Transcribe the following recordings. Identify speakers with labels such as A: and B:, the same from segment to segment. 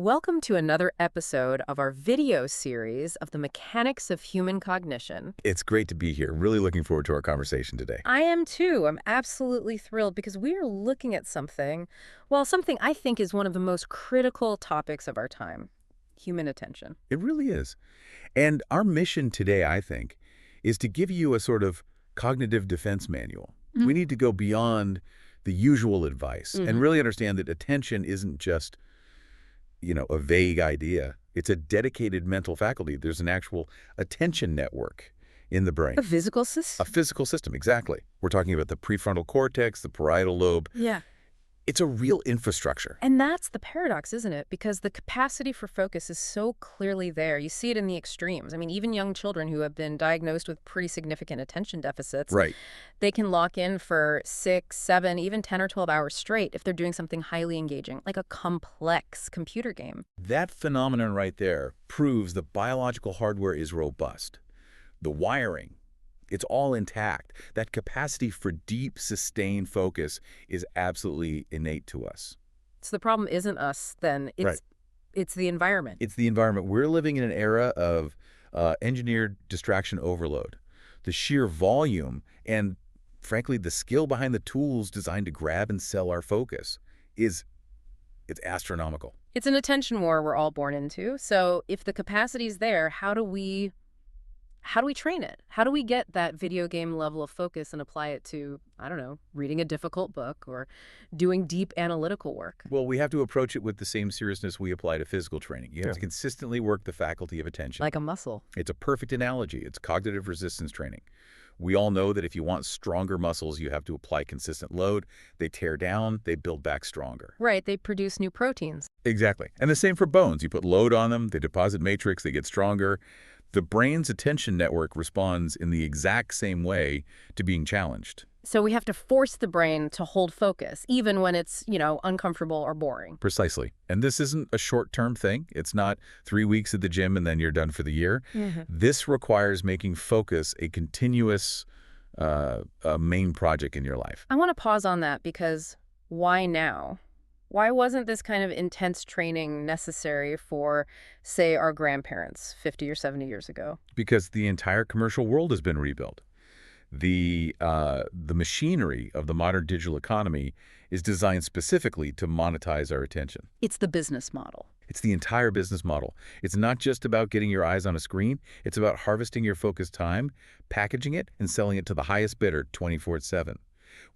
A: Welcome to another episode of our video series of the mechanics of human cognition.
B: It's great to be here. Really looking forward to our conversation today.
A: I am too. I'm absolutely thrilled because we are looking at something I think is one of the most critical topics of our time, human attention.
B: It really is. And our mission today, I think, is to give you a sort of cognitive defense manual. We need to go beyond the usual advice and really understand that attention isn't just a vague idea. It's a dedicated mental faculty. There's an actual attention network in the brain.
A: A physical system?
B: A physical system, exactly. We're talking about the prefrontal cortex, the parietal lobe.
A: Yeah.
B: It's a real infrastructure.
A: And that's the paradox, isn't it? Because the capacity for focus is so clearly there. You see it in the extremes. I mean, even young children who have been diagnosed with pretty significant attention deficits,
B: Right.
A: they can lock in for 6, 7, even 10 or 12 hours straight if they're doing something highly engaging, like a complex computer game.
B: That phenomenon right there proves that biological hardware is robust. The wiring, it's all intact. That capacity for deep, sustained focus is absolutely innate to us.
A: So the problem isn't us, then. It's the environment.
B: It's the environment. We're living in an era of engineered distraction overload. The sheer volume and, frankly, the skill behind the tools designed to grab and sell our focus it's astronomical.
A: It's an attention war we're all born into. So if the capacity's there, how do we train it? How do we get that video game level of focus and apply it to, I don't know, reading a difficult book or doing deep analytical work?
B: Well, we have to approach it with the same seriousness we apply to physical training. You have to consistently work the faculty of attention.
A: Like a muscle.
B: It's a perfect analogy. It's cognitive resistance training. We all know that if you want stronger muscles, you have to apply consistent load. They tear down, they build back stronger.
A: Right, they produce new proteins.
B: Exactly. And the same for bones. You put load on them, they deposit matrix, they get stronger. The brain's attention network responds in the exact same way to being challenged.
A: So we have to force the brain to hold focus, even when it's, uncomfortable or boring.
B: Precisely. And this isn't a short-term thing. It's not 3 weeks at the gym and then you're done for the year. This requires making focus a continuous main project in your life.
A: I want to pause on that because why now? Why wasn't this kind of intense training necessary for, say, our grandparents 50 or 70 years ago?
B: Because the entire commercial world has been rebuilt. The machinery of the modern digital economy is designed specifically to monetize our attention.
A: It's the business model.
B: It's the entire business model. It's not just about getting your eyes on a screen. It's about harvesting your focused time, packaging it, and selling it to the highest bidder 24/7.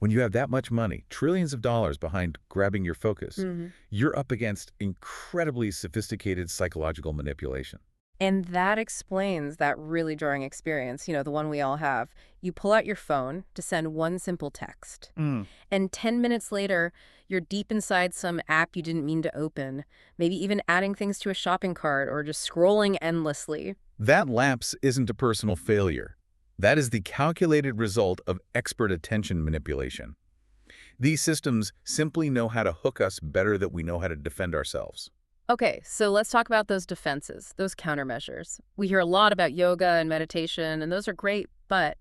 B: When you have that much money, trillions of dollars behind grabbing your focus, you're up against incredibly sophisticated psychological manipulation.
A: And that explains that really jarring experience, the one we all have. You pull out your phone to send one simple text. And 10 minutes later, you're deep inside some app you didn't mean to open, maybe even adding things to a shopping cart or just scrolling endlessly.
B: That lapse isn't a personal failure. That is the calculated result of expert attention manipulation. These systems simply know how to hook us better than we know how to defend ourselves.
A: Okay, so let's talk about those defenses, those countermeasures. We hear a lot about yoga and meditation, and those are great, but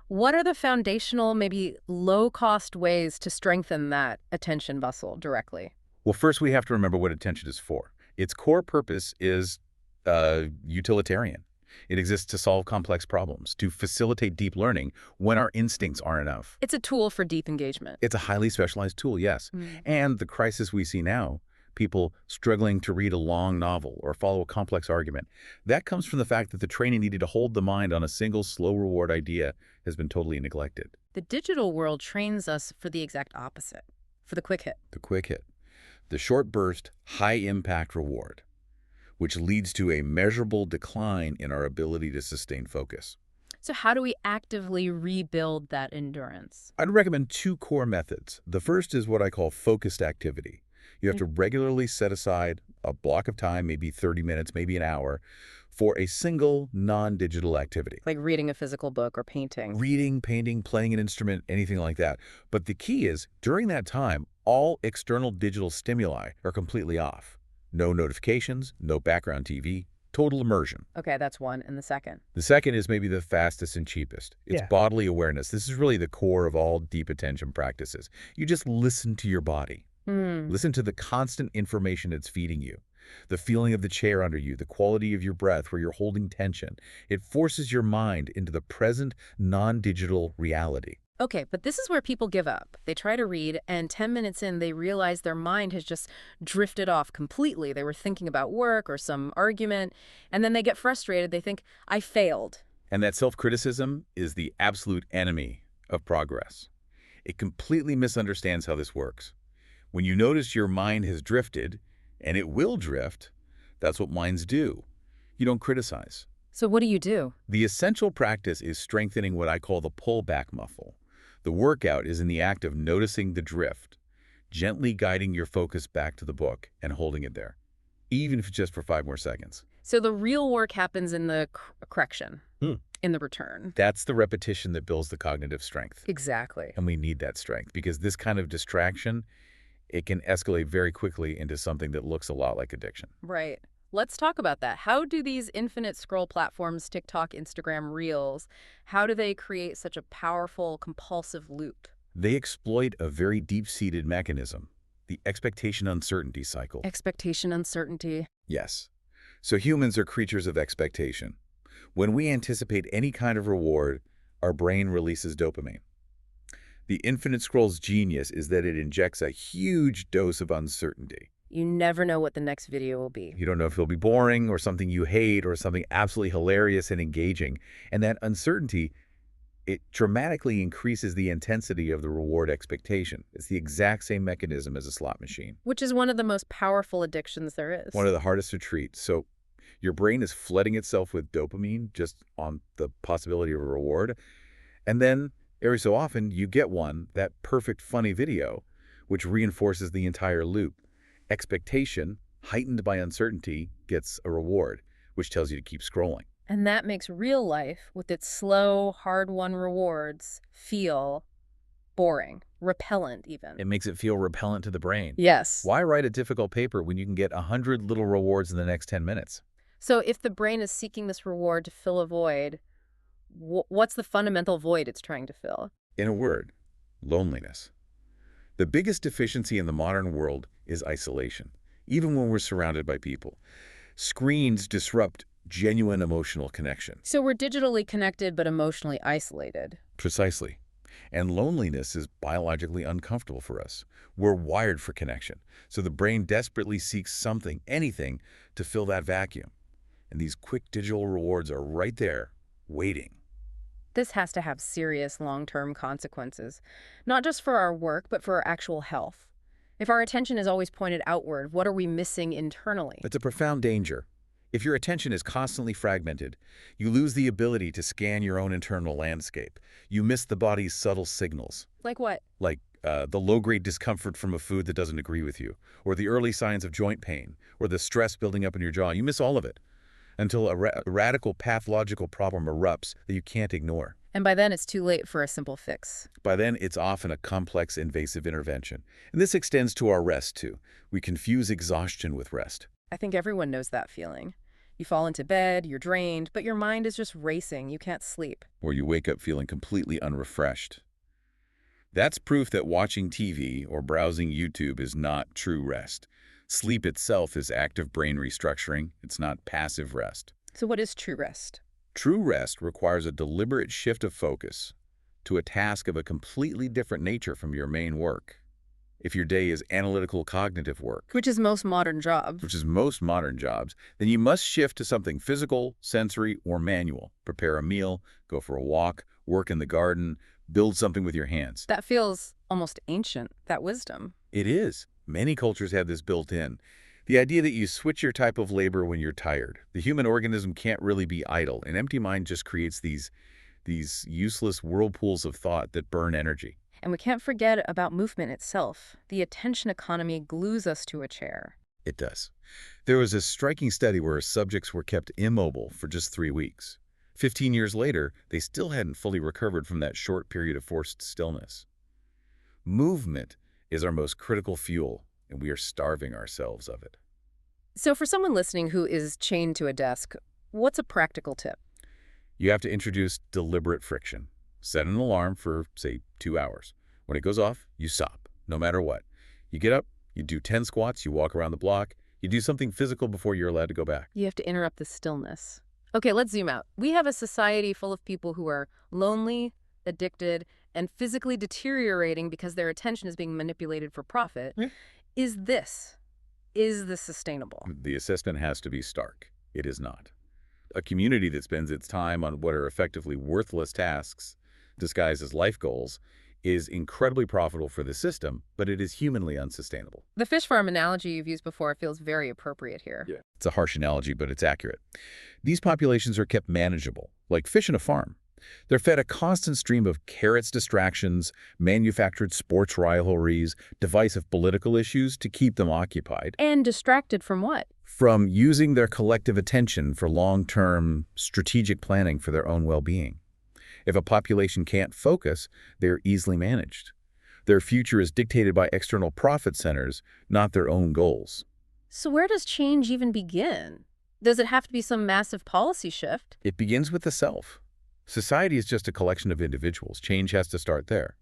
A: what are the foundational, maybe low-cost ways to strengthen that attention muscle directly?
B: Well, first we have to remember what attention is for. Its core purpose is utilitarian. It exists to solve complex problems, to facilitate deep learning when our instincts aren't enough.
A: It's a tool for deep engagement.
B: It's a highly specialized tool, yes. And the crisis we see now, people struggling to read a long novel or follow a complex argument, that comes from the fact that the training needed to hold the mind on a single slow-reward idea has been totally neglected.
A: The digital world trains us for the exact opposite, for the quick hit.
B: The quick hit. The short burst, high-impact reward, which leads to a measurable decline in our ability to sustain focus.
A: So how do we actively rebuild that endurance?
B: I'd recommend 2 core methods. The first is what I call focused activity. You have to regularly set aside a block of time, maybe 30 minutes, maybe an hour, for a single non-digital activity.
A: Like reading a physical book or painting.
B: Reading, painting, playing an instrument, anything like that. But the key is, during that time, all external digital stimuli are completely off. No notifications, no background TV, total immersion.
A: Okay, that's one. And the second?
B: The second is maybe the fastest and cheapest. It's bodily awareness. This is really the core of all deep attention practices. You just listen to your body. Listen to the constant information it's feeding you. The feeling of the chair under you, the quality of your breath where you're holding tension. It forces your mind into the present, non-digital reality.
A: Okay, but this is where people give up. They try to read, and 10 minutes in, they realize their mind has just drifted off completely. They were thinking about work or some argument, and then they get frustrated. They think, I failed.
B: And that self-criticism is the absolute enemy of progress. It completely misunderstands how this works. When you notice your mind has drifted, and it will drift, that's what minds do. You don't criticize.
A: So what do you do?
B: The essential practice is strengthening what I call the pullback muscle. The workout is in the act of noticing the drift, gently guiding your focus back to the book and holding it there, even if it's just for 5 more seconds.
A: So the real work happens in the correction, in the return.
B: That's the repetition that builds the cognitive strength.
A: Exactly.
B: And we need that strength because this kind of distraction, it can escalate very quickly into something that looks a lot like addiction.
A: Right. Let's talk about that. How do these infinite scroll platforms, TikTok, Instagram, Reels, how do they create such a powerful, compulsive loop?
B: They exploit a very deep-seated mechanism, the expectation uncertainty cycle.
A: Expectation uncertainty.
B: Yes. So humans are creatures of expectation. When we anticipate any kind of reward, our brain releases dopamine. The infinite scroll's genius is that it injects a huge dose of uncertainty.
A: You never know what the next video will be.
B: You don't know if it'll be boring or something you hate or something absolutely hilarious and engaging. And that uncertainty, it dramatically increases the intensity of the reward expectation. It's the exact same mechanism as a slot machine.
A: Which is one of the most powerful addictions there is.
B: One of the hardest to treat. So your brain is flooding itself with dopamine just on the possibility of a reward. And then every so often you get one, that perfect funny video, which reinforces the entire loop. Expectation, heightened by uncertainty, gets a reward, which tells you to keep scrolling.
A: And that makes real life, with its slow, hard-won rewards, feel boring, repellent even.
B: It makes it feel repellent to the brain.
A: Yes.
B: Why write a difficult paper when you can get 100 little rewards in the next 10 minutes?
A: So if the brain is seeking this reward to fill a void, what's the fundamental void it's trying to fill?
B: In a word, loneliness. The biggest deficiency in the modern world is isolation, even when we're surrounded by people. Screens disrupt genuine emotional connection.
A: So we're digitally connected but emotionally isolated.
B: Precisely. And loneliness is biologically uncomfortable for us. We're wired for connection. So the brain desperately seeks something, anything, to fill that vacuum. And these quick digital rewards are right there, waiting.
A: This has to have serious long-term consequences, not just for our work, but for our actual health. If our attention is always pointed outward, what are we missing internally?
B: It's a profound danger. If your attention is constantly fragmented, you lose the ability to scan your own internal landscape. You miss the body's subtle signals.
A: Like what?
B: Like the low-grade discomfort from a food that doesn't agree with you, or the early signs of joint pain, or the stress building up in your jaw. You miss all of it until a radical pathological problem erupts that you can't ignore.
A: And by then, it's too late for a simple fix.
B: By then, it's often a complex, invasive intervention. And this extends to our rest, too. We confuse exhaustion with rest.
A: I think everyone knows that feeling. You fall into bed, you're drained, but your mind is just racing. You can't sleep.
B: Or you wake up feeling completely unrefreshed. That's proof that watching TV or browsing YouTube is not true rest. Sleep itself is active brain restructuring. It's not passive rest.
A: So what is true rest?
B: True rest requires a deliberate shift of focus to a task of a completely different nature from your main work. If your day is analytical cognitive work,
A: Which is most modern jobs.
B: then you must shift to something physical, sensory, or manual. Prepare a meal, go for a walk, work in the garden, build something with your hands.
A: That feels almost ancient, that wisdom.
B: It is. Many cultures have this built in. The idea that you switch your type of labor when you're tired. The human organism can't really be idle. An empty mind just creates these useless whirlpools of thought that burn energy.
A: And we can't forget about movement itself. The attention economy glues us to a chair.
B: It does. There was a striking study where subjects were kept immobile for just 3 weeks. 15 years later, they still hadn't fully recovered from that short period of forced stillness. Movement is our most critical fuel, and we are starving ourselves of it.
A: So for someone listening who is chained to a desk, what's a practical tip?
B: You have to introduce deliberate friction. Set an alarm for, say, 2 hours. When it goes off, you stop, no matter what. You get up, you do 10 squats, you walk around the block, You do something physical before you're allowed to go back.
A: You have to interrupt the stillness. Okay, let's zoom out. We have a society full of people who are lonely, addicted, and physically deteriorating because their attention is being manipulated for profit.
B: Yeah.
A: Is this sustainable?
B: The assessment has to be stark. It is not. A community that spends its time on what are effectively worthless tasks disguised as life goals is incredibly profitable for the system, but it is humanly unsustainable.
A: The fish farm analogy you've used before feels very appropriate here.
B: Yeah. It's a harsh analogy, but it's accurate. These populations are kept manageable, like fish in a farm. They're fed a constant stream of carrots distractions, manufactured sports rivalries, divisive political issues to keep them occupied.
A: And distracted from what?
B: From using their collective attention for long-term strategic planning for their own well-being. If a population can't focus, they're easily managed. Their future is dictated by external profit centers, not their own goals.
A: So where does change even begin? Does it have to be some massive policy shift?
B: It begins with the self. Society is just a collection of individuals. Change has to start there.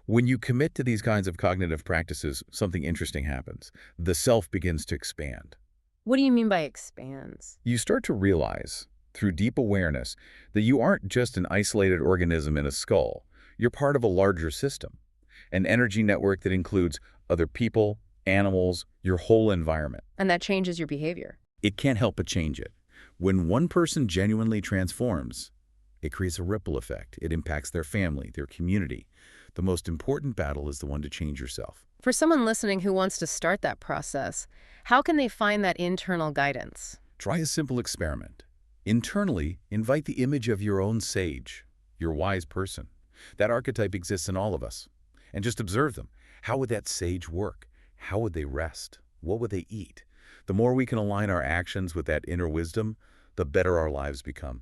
B: When you commit to these kinds of cognitive practices, something interesting happens. The self begins to expand.
A: What do you mean by expands?
B: You start to realize, through deep awareness, that you aren't just an isolated organism in a skull. You're part of a larger system, an energy network that includes other people, animals, your whole environment.
A: And that changes your behavior.
B: It can't help but change it. When one person genuinely transforms, it creates a ripple effect. It impacts their family, their community. The most important battle is the one to change yourself.
A: For someone listening who wants to start that process, how can they find that internal guidance?
B: Try a simple experiment. Internally, invite the image of your own sage, your wise person. That archetype exists in all of us. And just observe them. How would that sage work? How would they rest? What would they eat? The more we can align our actions with that inner wisdom, the better our lives become.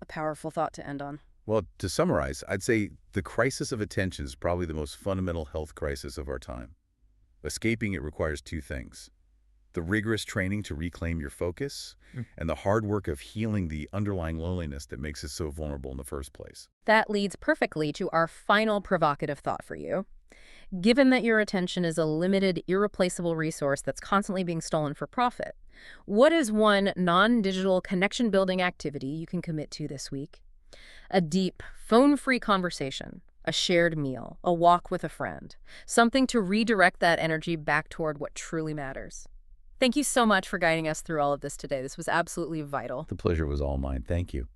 A: A powerful thought to end on.
B: Well, to summarize, I'd say the crisis of attention is probably the most fundamental health crisis of our time. Escaping it requires two things: the rigorous training to reclaim your focus, and the hard work of healing the underlying loneliness that makes us so vulnerable in the first place.
A: That leads perfectly to our final provocative thought for you. Given that your attention is a limited, irreplaceable resource that's constantly being stolen for profit, what is one non-digital connection-building activity you can commit to this week? A deep, phone-free conversation, a shared meal, a walk with a friend, something to redirect that energy back toward what truly matters. Thank you so much for guiding us through all of this today. This was absolutely vital.
B: The pleasure was all mine. Thank you.